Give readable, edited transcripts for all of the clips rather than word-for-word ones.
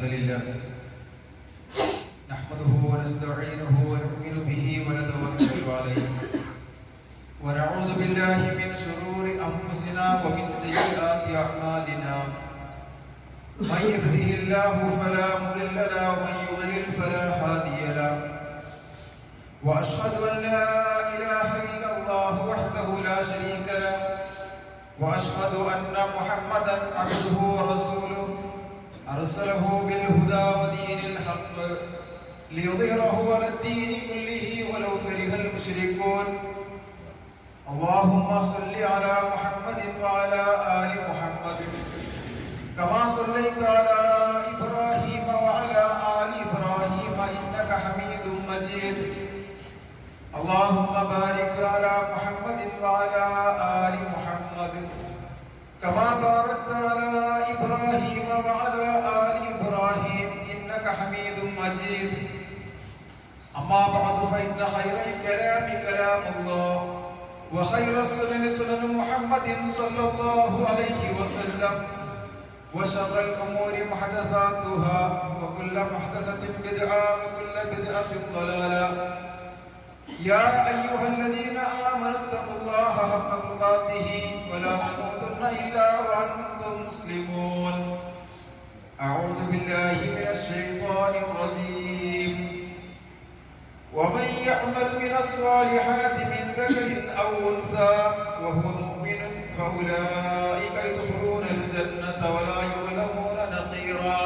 الحمد لله نحمده ونستعينه ونؤمن به ونتوكل عليه ونعوذ بالله من شرور أنفسنا ومن سيئات أعمالنا من يهده الله فلا مضل له ومن يضلل فلا هادي له وأشهد أن لا إله إلا الله وحده لا شريك له وأشهد أن محمدا عبده ورسوله أرسله بالهدى ودين الحق ليظهره على الدين كله ولو كره المشركون اللهم صل على محمد وعلى آل محمد كما صليت على إبراهيم وعلى آل إبراهيم إنك حميد مجيد اللهم بارك على محمد وعلى آل محمد كما باركت على إبراهيم وعلى آل إبراهيم إنك حميد مجيد أما بعد فإن خير الكلام كلام الله وخير السنن سنن محمد صلى الله عليه وسلم وشر الأمور محدثاتها وكل محدثة بدعة وكل بدعة ضلالة يا أيها الذين آمنوا اتقوا الله حق تقاته ولا تموتن إلا وأنتم مسلمون أعوذ بالله من الشيطان الرجيم ومن يعمل من الصالحات من ذكر أو أنثى وهو مؤمن فأولئك يدخلون الجنة ولا يظلمون نقيرا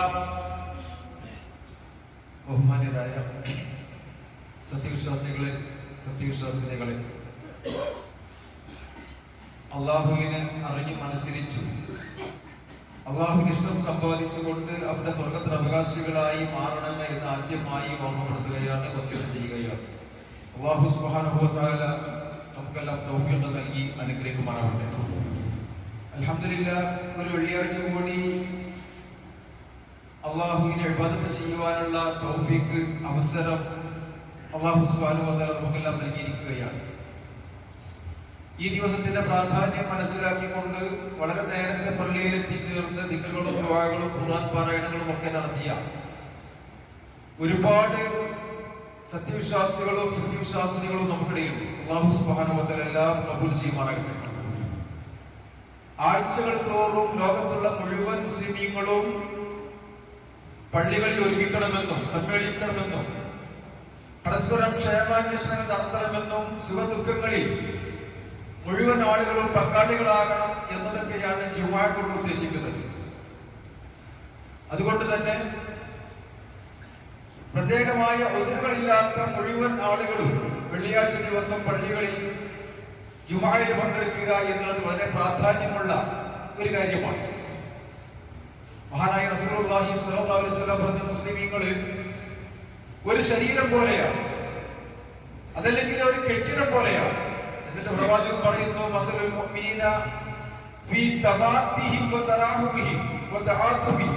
ബഹുമാന്യരായ സത്യവിശ്വാസികളെ അള്ളാഹുവിനെ അറിഞ്ഞു അനുസരിച്ചു അള്ളാഹുവിന് ഇഷ്ടം സമ്പാദിച്ചുകൊണ്ട് അവരുടെ സ്വർഗത്തിന് അവകാശികളായി മാറണമേ എന്ന് ആദ്യമായി ഓർമ്മപ്പെടുത്തുകയാണ്, വസിയത്ത് ചെയ്യുകയാണ്. അള്ളാഹു സുബ്ഹാനഹു വ തആല നമുക്കെല്ലാം തൗഫീഖ് നൽകി അനുഗ്രഹിക്കുമാറാവട്ടെ. അൽഹംദുലില്ലാഹ്, ഒരു വെള്ളിയാഴ്ച കൂടി അള്ളാഹുവിനെ ഇബാദത്ത് ചെയ്യുവാനുള്ള തൗഫീഖ് അവസരം അള്ളാഹു സുബ്ഹാനഹു വ തആല നമുക്കെല്ലാം നൽകിയിരിക്കുകയാണ്. ഈ ദിവസത്തിന്റെ പ്രാധാന്യം മനസ്സിലാക്കിക്കൊണ്ട് വളരെ നേരത്തെ പള്ളിയിൽ എത്തിച്ചേർന്ന് ദിക്റുകളും ദുആകളും ഖുർആൻ പാരായണങ്ങളും ഒക്കെ നടത്തിയ ഒരുപാട് സത്യവിശ്വാസികളും സത്യവിശ്വാസിനികളും നമുക്കിടയിൽ അല്ലാഹു സുബ്ഹാനഹു വ തആല എല്ലാം കബൂൽ ചെയ്യുമാറാകട്ടെ. ആഴ്ചകൾ തോറും ലോകത്തുള്ള മുഴുവൻ മുസ്ലിമീങ്ങളും പള്ളികളിൽ ഒരുമിക്കണമെന്നും സമ്മേളിക്കണമെന്നും പരസ്പരം ക്ഷേമാന്വേഷണങ്ങൾ നടത്തണമെന്നും സുഖദുഃഖങ്ങളിൽ മുഴുവൻ ആളുകളും പങ്കാളികളാകണം എന്നതൊക്കെയാണ് ജുമുഅ കൊണ്ട് ഉദ്ദേശിക്കുന്നത്. അതുകൊണ്ട് തന്നെ പ്രത്യേകമായ ഒതുകളില്ലാത്ത മുഴുവൻ ആളുകളും വെള്ളിയാഴ്ച ദിവസം പള്ളികളിൽ ജുമുഅയിൽ പങ്കെടുക്കുക എന്നുള്ളത് വളരെ പ്രാധാന്യമുള്ള ഒരു കാര്യമാണ്. മഹാനായ റസൂലുള്ളാഹി സ്വല്ലല്ലാഹു അലൈഹി വസല്ലം പറഞ്ഞ മുസ്ലിമീങ്ങള് ഒരു ശരീരം പോലെയാണ്, അതല്ലെങ്കിൽ ഒരു കെട്ടിടം പോലെയാണ്. എന്നിട്ട് പ്രവാചകൻ പറയുന്നു, മസലുൽ മുഅ്മിനീന ഫീ തബാത്തിഹിം വതറാഹുമിഹിം വതആതുഫിഹിം,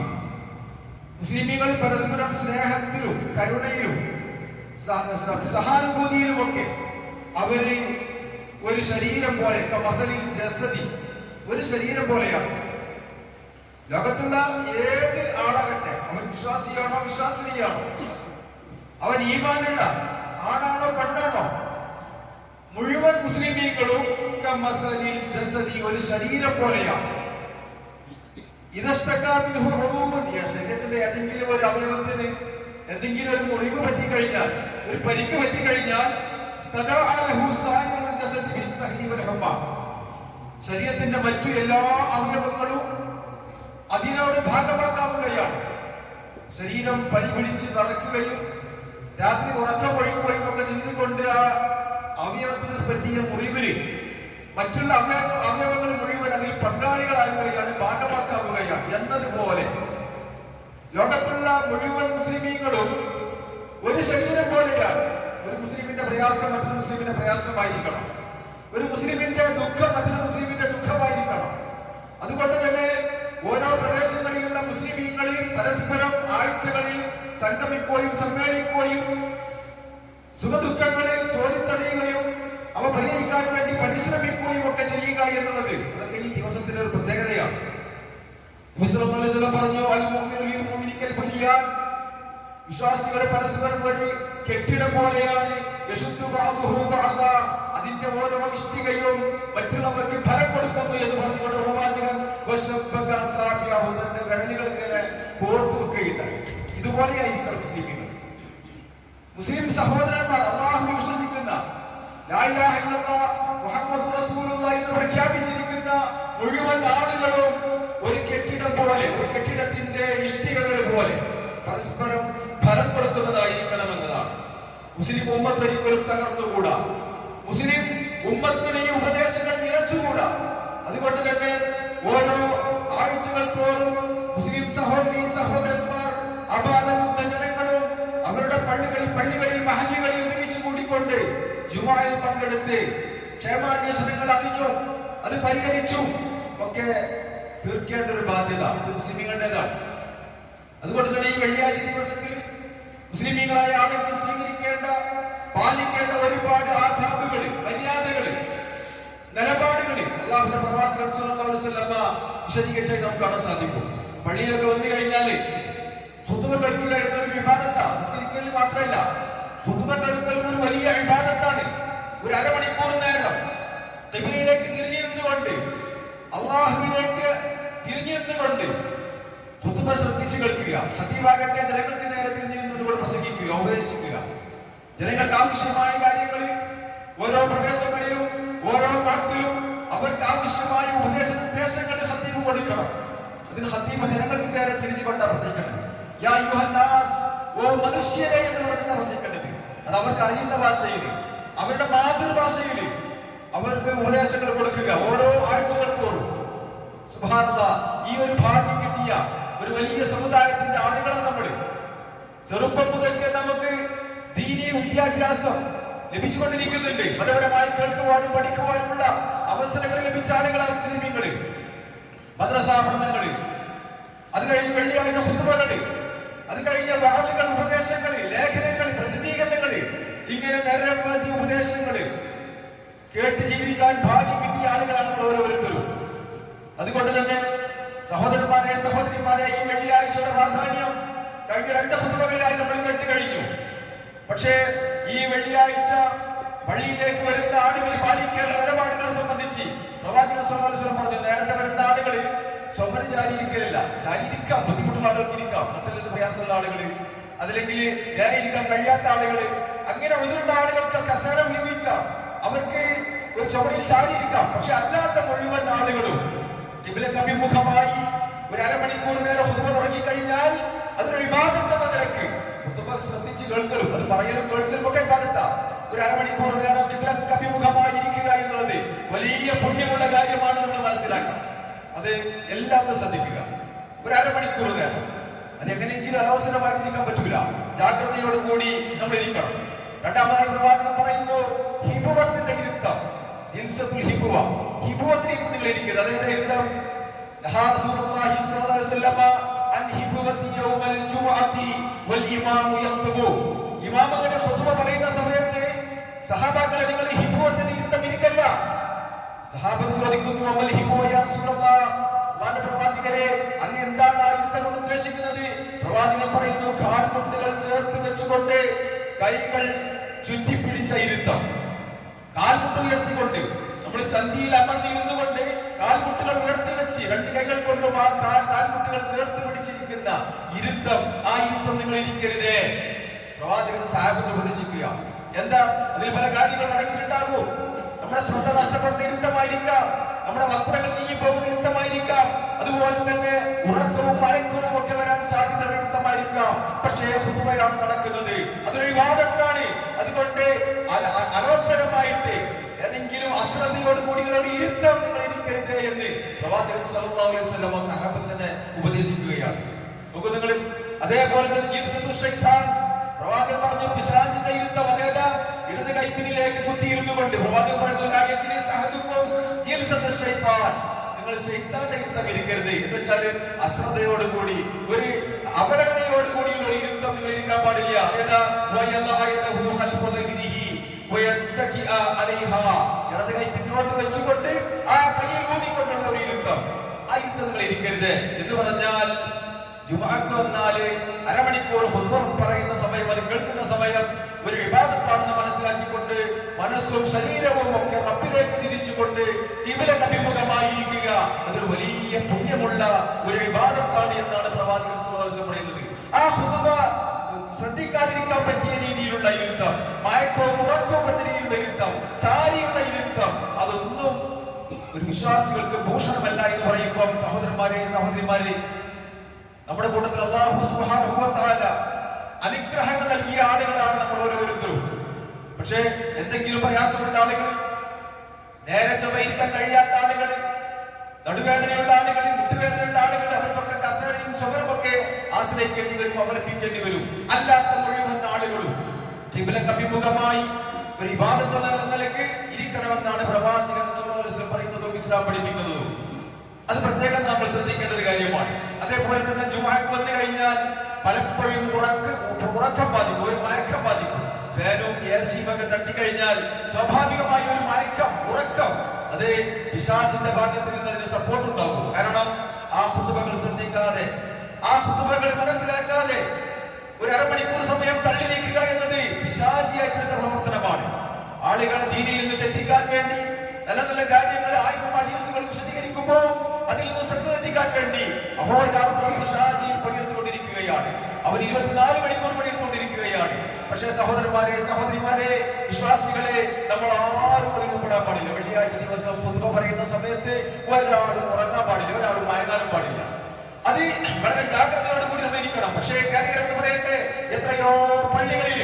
മുസ്ലിമീങ്ങൾ പരസ്പരം സ്നേഹത്തിലും കരുണയിലും സഹാനുഭൂതിയിലുമൊക്കെ അവര് ഒരു ശരീരം പോലെ, കമസലിൽ ജസദി, ഒരു ശരീരം പോലെയാണ്. ലോകത്തുള്ള ഏത് ആളാകട്ടെ, അവൻ വിശ്വാസിയാണോ വിശ്വാസിനിയാണോ, അവൻ ഈമാനുള്ള ആണാണോ പെണ്ണാണോ, മുഴുവൻ മുസ്ലിമീങ്ങളും കമസലിൽ ജസദി, ഒരു ശരീരം പോലെയാണ്. ശരീരത്തിന്റെ ഏതെങ്കിലും ഒരു അവയവത്തിന് എന്തെങ്കിലും ഒരു മുറിവ് പറ്റിക്കഴിഞ്ഞാൽ, ഒരു പരിക്ക് പറ്റിക്കഴിഞ്ഞാൽ ശരീരത്തിന്റെ മറ്റു എല്ലാ അവയവങ്ങളും അതിനോട് ഭാഗമാക്കാവുകയാണ്. ശരീരം പരിപിടിച്ച് നടക്കുകയും രാത്രി ഉറക്കം ഒഴിക്കുകയും ഒക്കെ ചെയ്തുകൊണ്ട് ആ അവയവത്തിന് പറ്റിയ മുറിവില് മറ്റുള്ള അവയവങ്ങൾ മുഴുവൻ അതിൽ പങ്കാളികളാകുകയാണ്, ഭാഗമാക്കാവുകയാണ്. എന്നതുപോലെ ലോകത്തുള്ള മുഴുവൻ മുസ്ലിമീങ്ങളും ഒരു ശരീരം പോലെയാണ്. ഒരു മുസ്ലിമിന്റെ പ്രയാസം മറ്റൊരു മുസ്ലിമിന്റെ പ്രയാസമായിരിക്കണം, ഒരു മുസ്ലിമിന്റെ ദുഃഖം മറ്റൊരു മുസ്ലിമിന്റെ ദുഃഖമായിരിക്കണം. അതുകൊണ്ട് തന്നെ ഓരോ പ്രദേശങ്ങളിലുള്ള മുസ്ലിമീങ്ങളിൽ പരസ്പരം ആഴ്ചകളിൽ സംഗമിക്കുകയും സമ്മേളിക്കുകയും സുഖദുഃഖങ്ങളെ ചോദിച്ചറിയുകയും അവ പരിഹരിക്കാൻ വേണ്ടി പരിശ്രമിക്കുകയും ഒക്കെ ചെയ്യുക എന്നുള്ളത് അതൊക്കെ ഈ ദിവസത്തിന്റെ ഒരു പ്രത്യേകതയാണ്. നബി സല്ലല്ലാഹു അലൈഹി വസല്ലം പറഞ്ഞു, അൽ മുഅ്മിനു ലിൽ മുഅ്മിനി വിശ്വാസികൾ പരസ്പരം ഒരു കെട്ടിടം പോലെയാണ്. അതിന്റെ ഓരോ ഇഷ്ടികയും മറ്റുള്ളവർക്ക് ഫലം കൊടുക്കുന്നു എന്ന് പറഞ്ഞുകൊണ്ട് പ്രവാചകൻ തന്റെ വിരലുകൾ ഇങ്ങനെ കോർത്തു വെക്കുകയുണ്ടായി. ഇതുപോലെയായിരിക്കണം മുസ്ലിം സഹോദരന്മാർ, അല്ലാഹുവിൽ വിശ്വസിക്കുന്ന, ലാ ഇലാഹ ഇല്ലല്ലാഹ് മുഹമ്മദുർ റസൂലുള്ളാഹി എന്ന് പ്രഖ്യാപിച്ചിരിക്കുന്ന മുഴുവൻ ആളുകളും ഒരു കെട്ടിടം പോലെ, ഒരു കെട്ടിടത്തിന്റെ ഇഷ്ടികകൾ പോലെ പരസ്പരം ഫലം കൊടുക്കുന്നതായിരിക്കണമെന്നതാണ്. മുസ്ലിം ഉമ്മത്ത് ഒരിക്കലും തകർന്നുകൂടാ. മുസ്ലിം ഉമ്മത്തിന് ഈ ഉപദേശങ്ങൾ നിലച്ചുകൂടാ. അതുകൊണ്ട് തന്നെ ഓരോ ആഴ്ചകൾ തോറും മുസ്ലിം സഹോദരീ സഹോദരന്മാർ, അബാലമുക്ത ജനങ്ങളും അവരുടെ പള്ളികളിൽ മഹല്ലുകളിൽ ഒരുമിച്ച് കൂടിക്കൊണ്ട് ജുമായിൽ പങ്കെടുത്ത് ക്ഷേമാന്വേഷണങ്ങൾ അറിഞ്ഞു, അത് പരിഹരിച്ചു ഒക്കെ തീർക്കേണ്ട ഒരു ബാധ്യത ഇത് മുസ്ലിമീങ്ങളുടേതാണ്. അതുകൊണ്ട് തന്നെ ഈ വെള്ളിയാഴ്ച ദിവസത്തിൽ മുസ്ലിമീങ്ങളായ ആളുകൾ സ്വീകരിക്കേണ്ട, പാലിക്കേണ്ട ഒരുപാട് ആദാബുകൾ, മര്യാദകൾ, നിലപാടുകൾ അല്ലാഹുവിന്റെ പ്രവാചകൻ സ്വല്ലല്ലാഹു അലൈഹി വസല്ലം വിശദീകരിച്ചായി നമുക്ക് കാണാൻ സാധിക്കും. പള്ളിയിലൊക്കെ വന്നു കഴിഞ്ഞാല് ഖുതുബ കേൾക്കുക എന്നൊരു ഇബാദത്താണ്. നിസ്കരിക്കൽ മാത്രമല്ല, ഖുതുബ കേൾക്കലും ഒരു വലിയ ഇബാദത്താണ്. ഒരു അരമണിക്കൂർ നേരം ഖിബ്ലയിലേക്ക് തിരിഞ്ഞു നിന്നുകൊണ്ട്, അല്ലാഹുവിലേക്ക് തിരിഞ്ഞു നിന്നുകൊണ്ട് ഖുതുബ ശ്രദ്ധിച്ചു കേൾക്കുക. ഖതീബാകട്ടെ ജനങ്ങൾക്ക് നേരെ തിരിഞ്ഞു നിന്നുകൊണ്ട് പ്രസംഗിക്കുക, ഉപദേശിക്കുക. ജനങ്ങൾക്ക് ആവശ്യമായ കാര്യങ്ങളിൽ ഓരോ പ്രദേശങ്ങളിലും ഓരോ നാട്ടിലും അവർക്ക് ആവശ്യമായ ഉപദേശ നിർദ്ദേശങ്ങൾ ഖതീബ് കൊടുക്കണം. അതിന് ഖതീബ് ജനങ്ങൾക്ക് നേരെ തിരിഞ്ഞുകൊണ്ട് പ്രസംഗിക്കണം. യാ അയ്യുഹന്നാസ്, ഓ മനുഷ്യരെ എന്ന് പറഞ്ഞാൽ പ്രസംഗിക്കേണ്ടത്. അത് അവർക്ക് അറിയുന്ന ഭാഷയിൽ, അവരുടെ മാതൃഭാഷയിൽ അവർക്ക് ഉപദേശങ്ങൾ കൊടുക്കുക ഓരോ ആഴ്ചകൾ തോറും. സുബ്ഹാനല്ലാഹ്, ഈ ഒരു ഭാഗ്യം കിട്ടിയ ഒരു വലിയ സമുദായത്തിന്റെ ആളുകളാണ് നമ്മൾ. ചെറുപ്പം മുതൽക്ക് നമുക്ക് ദീനീ വിദ്യാഭ്യാസം ലഭിച്ചുകൊണ്ടിരിക്കുന്നുണ്ട്. മതപരമായി കേൾക്കുവാനും പഠിക്കുവാനുമുള്ള അവസരങ്ങൾ ലഭിച്ച ആളുകളാണ് മുസ്ലിമീങ്ങള്. മദ്രസാ പഠനങ്ങള്, അത് കഴിഞ്ഞ് വെള്ളിയാഴ്ച ഖുതുബകള്, അത് കഴിഞ്ഞ വഅദുകൾ, ഉപദേശങ്ങള്, ലേഖനങ്ങള്, പ്രസിദ്ധീകരണങ്ങള്, ഇങ്ങനെ നിരവധി ഉപദേശങ്ങള് കേട്ട് ജീവിക്കാൻ ഭാഗ്യം കിട്ടിയ ആളുകളാണ് നമ്മൾ ഓരോരുത്തരും. അതുകൊണ്ട് തന്നെ സഹോദരന്മാരെ, സഹോദരിമാരെ, ഈ വെള്ളിയാഴ്ചയുടെ പ്രാധാന്യം കഴിഞ്ഞ 2 ഖുതുബകളിലായി നമ്മൾ കേട്ട് കഴിഞ്ഞു. പക്ഷേ ഈ വെള്ളിയാഴ്ച പള്ളിയിലേക്ക് വരുന്ന ആളുകൾ പാലിക്കേണ്ട നിലപാടുകളെ സംബന്ധിച്ച് പ്രവാചകൻ സ്വല്ലല്ലാഹു അലൈഹി വസല്ലം പറഞ്ഞു, നേരത്തെ വരുന്ന ആളുകൾ ചുമര് ജാരിയിരിക്കലില്ല. ജാരിയിരിക്കാം, ബുദ്ധിമുട്ടുള്ള ആളുകൾക്കിരിക്കാം, മറ്റുള്ള പ്രയാസമുള്ള ആളുകൾ, അതല്ലെങ്കിൽ നേരെ ഇരിക്കാൻ കഴിയാത്ത ആളുകൾ, അങ്ങനെ ഒന്നിലുള്ള ആളുകൾക്ക് കസേര ഉപയോഗിക്കാം, അവർക്ക് ഒരു ചുമരിൽ ചാരിയിരിക്കാം. പക്ഷെ അല്ലാത്ത മുഴുവൻ ആളുകളും ഖിബ്ലക്ക് അഭിമുഖമായി ഒരു അരമണിക്കൂർ നേരം ഖുതുബ തുടങ്ങിക്കഴിഞ്ഞാൽ അതൊരു ഇബാദത്ത് എന്ന നിലക്ക് ഖുതുബ ശ്രദ്ധിച്ച് കേൾക്കലും, അത് പറയലും കേൾക്കലും ഒക്കെ ഇബാദത്താ. ഒരു അരമണിക്കൂർ നേരം ഖിബ്ലക്ക് അഭിമുഖമായി ഇരിക്കുക എന്നുള്ളത് വലിയ പുണ്യമുള്ള കാര്യമാണ് നമ്മൾ മനസ്സിലാക്കണം. അത് എല്ലാവരും ശ്രദ്ധിക്കുക. ഒരു അരമണിക്കൂർ നേരം അത് എങ്ങനെയെങ്കിലും അനവസരമായിട്ടിരിക്കാൻ പറ്റൂല. ജാഗ്രതയോടുകൂടി നമ്മൾ ഇരിക്കണം. രണ്ടാമതായി പ്രവാചകൻ പറയുന്നു, ഹിബുവത്തിന്റെ ഇരുത്തം, ജിൽസത്തുൽ ഹിബുവ, ഹിബുവത്തിന് നിങ്ങൾ ഇരിക്കരുത്. അതായത് ഇരുത്തം റസൂലുള്ളാഹി സ്വല്ലല്ലാഹു അലൈഹി വസല്ലം അൻ ഹിബുവതി യൗമൽ ജുമുഅത്തി വൽ ഇമാമു യഖ്തുബു, ഇമാം അങ്ങനെ ഖുതുബ പറയുന്ന സമയത്ത് സഹാബാക്കളെ നിങ്ങൾ ഹിബുവത്തിന്റെ ഇരുത്തം ഇരിക്കല്ല. സഹാബത്ത് ചോദിക്കുന്നു, അമൽ ഹിബുവ യാ റസൂലല്ലാഹ്, അല്ലാഹുവിന്റെ പ്രവാചകരെ അങ്ങ് എന്താണ് ആ ഇരുത്തം കൊണ്ട് ഉദ്ദേശിക്കുന്നത്? പ്രവാചകൻ പറയുന്നു, കാൽമുട്ടുകൾ ചേർത്ത് വെച്ചുകൊണ്ട് കൈകൾ ചുറ്റിപ്പിടിച്ച ഇരുത്തം. കാൽമുട്ട് ഉയർത്തിക്കൊണ്ട്, നമ്മൾ ചന്തിയിൽ അമർന്നിരുന്നു കൊണ്ട് കാൽമുട്ടുകൾ ഉയർത്തി വെച്ച് 2 കൈകൾ കൊണ്ടും ആ കാൽമുട്ടുകൾ ചേർത്ത് പിടിച്ചിരിക്കുന്ന ഇരുത്തം, ആ ഇരുത്തം നിങ്ങൾ ഇരിക്കരുതേ. പ്രവാചകൻ സഹാബത്ത് ഉപദേശിക്കുക. എന്താ? അതിൽ പല കാര്യങ്ങൾ അടങ്ങിയിട്ടുണ്ടാകും. നമ്മുടെ ശ്രദ്ധ നഷ്ടപ്പെടുന്ന ഇരുത്തമായിരിക്കാം, നമ്മുടെ വസ്ത്രങ്ങൾ നീങ്ങിപ്പോകുന്ന ഇരുത്തമായിരിക്കാം, അതുപോലെ തന്നെ ഉറക്കവും മയക്കവും ഒക്കെ വരാൻ സാധ്യത ഇരുത്തമായിരിക്കാം. പക്ഷേ ഖുതുബയാണ് നടക്കുന്നത്, അതൊരു വിവാദത്താണ്. അതുകൊണ്ട് അനവസരമായിട്ട് ഏതെങ്കിലും അശ്രദ്ധയോടുകൂടിയുള്ള ഒരു ഇരുത്തം നിങ്ങൾ ഇരിക്കരുത് എന്ന് പ്രവാചകൻ സ്വല്ലല്ലാഹു അലൈഹി വസല്ലം സഹാബത്തിനെ ഉപദേശിക്കുകയാണ്. നിങ്ങൾ അതേപോലെ തന്നെ ജിൽസത്തുൽ ശൈത്താൻ, പ്രവാചകൻ പറഞ്ഞു പിശാചിന്റെ ഇരുത്തം, അതായത് ഇടത് കൈപ്പിനിലേക്ക് കുത്തിയിരുന്നു കൊണ്ട് പ്രവാചകൻ പറയുന്ന നിങ്ങൾ ശൈത്താന്റെ ഇരുത്തം ഇരിക്കരുത്. എന്ന് വെച്ചാൽ അശ്രദ്ധയോടുകൂടി, ഒരു അവഗണനയോടുകൂടിയുള്ള ഒരു ഇരുത്തം നിങ്ങൾ ഇരിക്കാൻ പാടില്ല. ഇടത് കൈ പിന്നോട്ട് വെച്ചുകൊണ്ട് ആ കൈയിൽ ഊന്നിക്കൊണ്ടുള്ള ഒരു ഇരുത്തം, ആ ഇരുത്തം നിങ്ങൾ ഇരിക്കരുത്. എന്ന് പറഞ്ഞാൽ ജുമുഅക്ക് വന്നാല് അരമണിക്കൂർ ഖുത്ബ പറയുന്ന സമയം, അത് കേൾക്കുന്ന സമയം ഒരു ഇബാദത്താണെന്ന് മനസ്സിലാക്കിക്കൊണ്ട് മനസ്സും ശരീരവും ഒക്കെ റബ്ബിലേക്ക് തിരിച്ചുകൊണ്ട് ഖിബിലക്ക് അഭിമുഖമായിരിക്കുക അതൊരു വലിയ പുണ്യമുള്ള ഒരു ഇബാദത്താണ് എന്നാണ് പ്രവാചകൻ സ്വല്ലല്ലാഹു അലൈഹി വസല്ലം പറയുന്നത്. ആ ഖുത്ബ ശ്രദ്ധിക്കാതിരിക്കാൻ പറ്റിയ രീതിയിലുള്ള ഇരുത്തം, മയക്കവും ഉറക്കവും പറ്റിയ രീതിയിലുള്ള ഇരുത്തം, ചാരിയുള്ള ഇരുത്തം, അതൊന്നും ഒരു വിശ്വാസികൾക്ക് ഭൂഷണമല്ല എന്ന് പറയുമ്പോൾ സഹോദരന്മാരെ സഹോദരിമാരെ, നമ്മുടെ കൂട്ടത്തിൽ അല്ലാഹു സുബ്ഹാനഹു വ തആല അനുഗ്രഹങ്ങൾ നൽകിയ ആളുകളാണ് നമ്മൾ ഓരോരുത്തരും. പക്ഷേ എന്തെങ്കിലും പ്രയാസമുള്ള ആളുകൾ, നേരെ ചൊവ്വയിരിക്കാൻ കഴിയാത്ത ആളുകൾ, നടുവേദനയുള്ള ആളുകൾ, മുട്ടുവേദനയുള്ള ആളുകൾ, അവർക്കൊക്കെ കസേരയും ചുമരുമൊക്കെ ആശ്രയിക്കേണ്ടി വരും, അവലംബിക്കേണ്ടി വരും. അല്ലാത്ത മുഴുവൻ ആളുകളും ഖിബിലക്ക് അഭിമുഖമായി ഒരു ഇബാദത്ത് എന്ന നിലയ്ക്ക് ഇരിക്കണമെന്നാണ് പ്രവാചകൻ സ്വല്ലല്ലാഹു അലൈഹി വസല്ലം പറയുന്നതും ഇസ്ലാം പഠിപ്പിക്കുന്നതും. അത് പ്രത്യേകം നമ്മൾ ശ്രദ്ധിക്കേണ്ട ഒരു കാര്യമാണ്. അതേപോലെ തന്നെ ജുമുഅക്ക് വന്നു കഴിഞ്ഞാൽ പലപ്പോഴും ഉറക്കം ബാധിക്കും, ഒരു മയക്കം ബാധിക്കും. ഫാനും എസിയും ഒക്കെ തട്ടിക്കഴിഞ്ഞാൽ സ്വാഭാവികമായി ഒരു മയക്കം, ഉറക്കം, അത് പിശാചിന്റെ ഭാഗത്തിൽ നിന്ന് അതിന് സപ്പോർട്ട് ഉണ്ടാകും. കാരണം ആ ഖുതുബകൾ ശ്രദ്ധിക്കാതെ, ആ ഖുതുബകൾ മനസ്സിലാക്കാതെ ഒരു അരമണിക്കൂർ സമയം തള്ളി നീക്കുക എന്നത് പിശാചിയായിട്ടുള്ള പ്രവർത്തനമാണ്. ആളുകളെ ദീനിൽ നിന്ന് തെറ്റിക്കാൻ വേണ്ടി നല്ല നല്ല കാര്യങ്ങൾ ആയിരം ഹദീസുകൾ വിശദീകരിക്കുമ്പോൾ അതിൽ നിന്ന് ശ്രദ്ധ തെറ്റിക്കാൻ വേണ്ടി അഹോരാത്രം പിശാചി പണിയെടുത്തുകൊണ്ടിരിക്കുകയാണ്. അവൻ 24 മണിക്കൂർ പണിയെടുത്തുകൊണ്ടിരിക്കുകയാണ്. പക്ഷേ സഹോദരന്മാരെ സഹോദരിമാരെ വിശ്വാസികളെ, നമ്മൾ ആരും അതിൽ ഉൾപ്പെടാൻ പാടില്ല. വെള്ളിയാഴ്ച ദിവസം ഖുതുബ പറയുന്ന സമയത്ത് ഒരാളും ഉറങ്ങാൻ പാടില്ല, ഒരാളും മയങ്ങാനും പാടില്ല. അത് വളരെ ജാഗ്രതയോട് കൂടി നമ്മളിരിക്കണം. പക്ഷേ കാര്യങ്ങൾ പറയട്ടെ, എത്രയോ പള്ളികളിൽ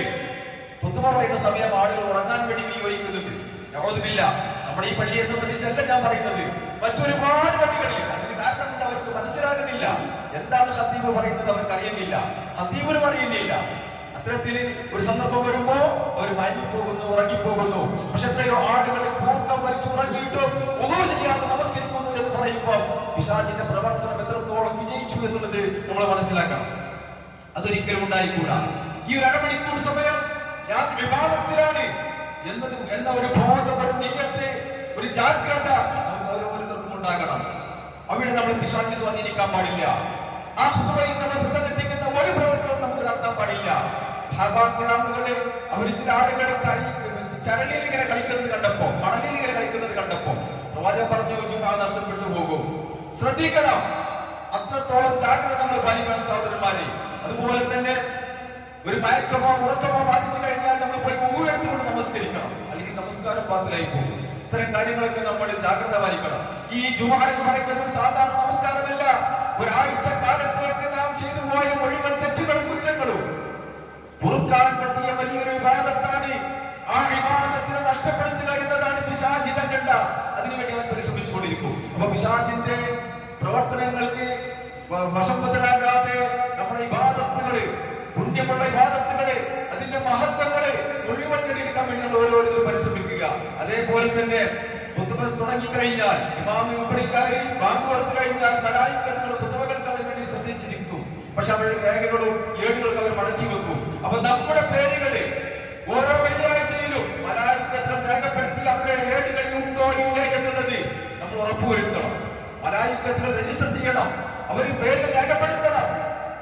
ഖുതുബ പറയുന്ന സമയം ആളുകൾ ഉറങ്ങാൻ വേണ്ടി വിനിയോഗിക്കുന്നുണ്ട്. യഹൂദില്ല, നമ്മുടെ ഈ പള്ളിയെ സംബന്ധിച്ചല്ല ഞാൻ പറയുന്നത്, മറ്റൊരുപാട് പള്ളികളിൽ. അതിന് കാരണം കൊണ്ട് അവർക്ക് മനസ്സിലാകുന്നില്ല എന്താണ് ഖതീബ് പറയുന്നത്, അവർക്ക് അറിയുന്നില്ല, ഖതീബിനും അറിയുന്നില്ല. അത്തരത്തിൽ ഒരു സന്ദർഭം വരുമ്പോ അവർ മയങ്ങിപ്പോകുന്നു, ഉറങ്ങിപ്പോകുന്നു. പക്ഷെ എത്രയോ ആളുകൾ കൂട്ടം വലിച്ചുറങ്ങിയിട്ടും ഒന്നും ചെയ്യാതെ നമസ്കരിക്കുന്നു എന്ന് പറയുമ്പോൾ പിശാചിന്റെ പ്രവർത്തനം എത്രത്തോളം വിജയിച്ചു എന്നുള്ളത് നമ്മൾ മനസ്സിലാക്കണം. അതൊരിക്കലും ഉണ്ടായിക്കൂടാ. ഈ ഒരു അരമണിക്കൂർ സമയം ഞാൻ വിവാദത്തിലാണ് എന്ന ഒരു ബോധം, ഒരു നിയ്യത്ത്, ഒരു ജാഗ്രത നമുക്ക് ഓരോരുത്തർക്കും ഉണ്ടാകണം. അവിടെ നമ്മൾ പിശാചിനെ സ്വാധീനിക്കാൻ പാടില്ല. ആ ഖുതുബയിൽ നമ്മൾ ശ്രദ്ധ തെറ്റിക്കുന്ന ഒരു പ്രവർത്തനവും നമുക്ക് നടത്താൻ പാടില്ല. സഹാബാക്കളെ അവർ ചില ആളുകളെ ചരലിൽ ഇങ്ങനെ കളിക്കുന്നത് കണ്ടപ്പോ, മണലിൽ ഇങ്ങനെ കളിക്കുന്നത് കണ്ടപ്പോ പ്രവാചകൻ പറഞ്ഞു, ജുമുഅ നഷ്ടപ്പെട്ടു പോകും, ശ്രദ്ധിക്കണം. അത്രത്തോളം ജാഗ്രത നമ്മൾ പാലിക്കണം സഹോദരന്മാരെ. അതുപോലെ തന്നെ ഒരു മയക്കമോ ഉറക്കമോ ബാധിച്ചു കഴിഞ്ഞാൽ നമ്മൾ പോയി ഊഴെടുത്തുകൊണ്ട് നമസ്കരിക്കണം, അല്ലെങ്കിൽ നമസ്കാരം പാത്തിലായി പോകും. ഇത്തരം കാര്യങ്ങളൊക്കെ നമ്മൾ ജാഗ്രത പാലിക്കണം. ഈ ജുമുഅ എന്ന് പറയുന്നത് സാധാരണ നമസ്കാരമല്ല. ഒരാഴ്ച കാലത്തേക്ക് നാം ചെയ്തു പോയ മുഴുവൻ തെറ്റുകളും കുറ്റങ്ങളും പൊറുക്കാൻ പറ്റിയ വലിയൊരു ഇബാദത്താണ്. ആ ഇബാദത്തിനെ നഷ്ടപ്പെടുത്തുക എന്നതാണ് പിശാചിന്റെ അജണ്ട. അതിനുവേണ്ടി അവൻ പരിശ്രമിച്ചുകൊണ്ടിരിക്കും. അപ്പൊ പിശാചിന്റെ പ്രവർത്തനങ്ങൾക്ക് വശം ബദലാകാതെ നമ്മുടെ ഇബാദത്തുകള്, പുണ്യമുള്ള ഇബാദത്തുകള്, അതിന്റെ മഹത്വങ്ങള് മുഴുവൻ നേടിയെടുക്കാൻ വേണ്ടി നമ്മൾ ഓരോരുത്തരും പരിശ്രമിക്കുക. അതേപോലെ തന്നെ ഖുതുബ തുടങ്ങിക്കഴിഞ്ഞാൽ ഇമാം മുമ്പിൽ കയറി ബാങ്ക് കൊടുത്തു കഴിഞ്ഞാൽ മലായിക്കത്തുകൾ ഖുതുബകൾക്ക് അതിന് വേണ്ടി ശ്രദ്ധിച്ചിരിക്കും. പക്ഷെ അവരുടെ രേഖകളും ഏടുകളൊക്കെ അവർ മടക്കി വെക്കും. അപ്പൊ നമ്മുടെ പേരുകള് ഓരോ വെള്ളിയാഴ്ചയിലും മലായിക്കത്തുകൾ രേഖപ്പെടുത്തി അവരുടെ ഏടുകളിൽ ഉണ്ടോ ഇല്ല എന്നുള്ളത് നമ്മൾ ഉറപ്പുവരുത്തണം. മലായിക്കത്തുകൾ രജിസ്റ്റർ ചെയ്യണം, അവർ പേരുകൾ രേഖപ്പെടുത്തണം.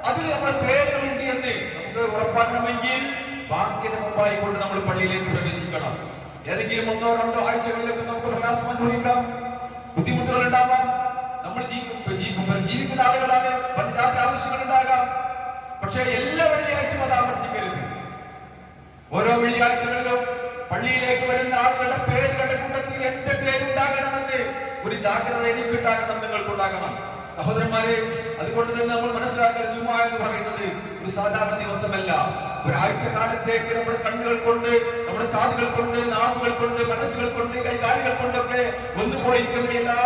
അതിൽ നമ്മൾ പേരുകളുണ്ട് എന്ന് നമുക്ക് ഉറപ്പാക്കണമെങ്കിൽ ബാങ്കിന് മുമ്പായി കൊണ്ട് നമ്മൾ പള്ളിയിലേക്ക് പ്രവേശിക്കണം. ഏതെങ്കിലും 1-2 ആഴ്ചകളിലൊക്കെ നമുക്ക് പ്രയാസം അനുഭവിക്കാം, ബുദ്ധിമുട്ടുകൾ ഉണ്ടാവാം. നമ്മൾ ജീവിക്കുന്ന ആളുകളാണ്, പല ജാതി ആവശ്യങ്ങൾ ഉണ്ടാകാം. പക്ഷെ എല്ലാ വെള്ളിയാഴ്ചയും അത് ആവർത്തിക്കരുത്. ഓരോ വെള്ളിയാഴ്ചകളിലും പള്ളിയിലേക്ക് വരുന്ന ആളുകളുടെ പേരുകളുടെ കൂട്ടത്തിൽ എന്റെ പേരുണ്ടാകണമെന്ന് ഒരു ജാഗ്രത എനിക്കുണ്ടാകണം, നിങ്ങൾക്കുണ്ടാകണം. സഹോദരന്മാരെ, അതുകൊണ്ട് തന്നെ നമ്മൾ മനസ്സിലാക്കുന്ന ജുമുഅ എന്ന് പറയുന്നത് ഒരു സാധാരണ ദിവസമല്ല. ഒരാഴ്ച കാലത്തേക്ക് നമ്മുടെ കണ്ണുകൾ കൊണ്ട്, നമ്മുടെ കാതുകൾ കൊണ്ട്, നാവുകൾ കൊണ്ട്, മനസ്സുകൾ കൊണ്ട്, കൈകാലുകൾ കൊണ്ടൊക്കെ വന്നുപോയിരിക്കുന്ന എല്ലാ